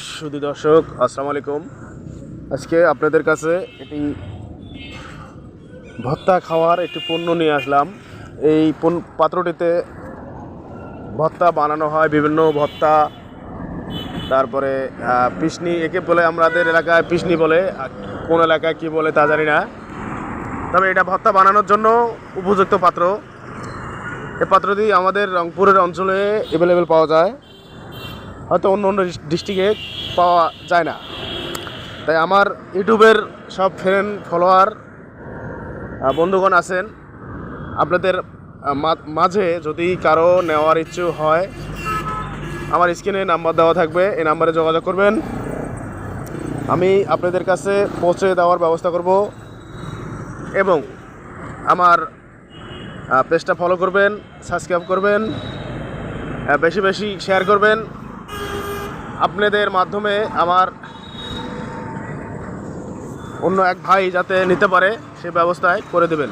সুধী দর্শক, আসসালামু আলাইকুম। আজকে আপনাদের কাছে এটি ভর্তা খাওয়ার একটি পণ্য নিয়ে আসলাম। এই পাত্রটিতে ভর্তা বানানো হয়, বিভিন্ন ভর্তা, তারপরে পিসনি, একে বলে আমাদের এলাকায় পিসনি বলে, কোন এলাকায় কি বলে তা জানি না। তবে এটা ভর্তা বানানোর জন্য উপযুক্ত পাত্র। এই পাত্রটি আমাদের রংপুরের অঞ্চলে অ্যাভেলেবেল পাওয়া যায়, হয়তো অন্য অন্য ডিস্ট্রিক্টে পাওয়া যায় না। তাই আমার ইউটিউবের সব ফ্রেন্ড ফলোয়ার বন্ধুগণ আছেন, আপনাদের মাঝে যদি কারো নেওয়ার ইচ্ছে হয়, আমার স্ক্রিনে নাম্বার দেওয়া থাকবে, এই নাম্বারে যোগাযোগ করবেন। আমি আপনাদের কাছে পৌঁছে দেওয়ার ব্যবস্থা করব এবং আমার পেজটা ফলো করবেন, সাবস্ক্রাইব করবেন, বেশি বেশি শেয়ার করবেন। আপনাদের মাধ্যমে আমার অন্য এক ভাই যাতে নিতে পারে সে ব্যবস্থায় করে দেবেন।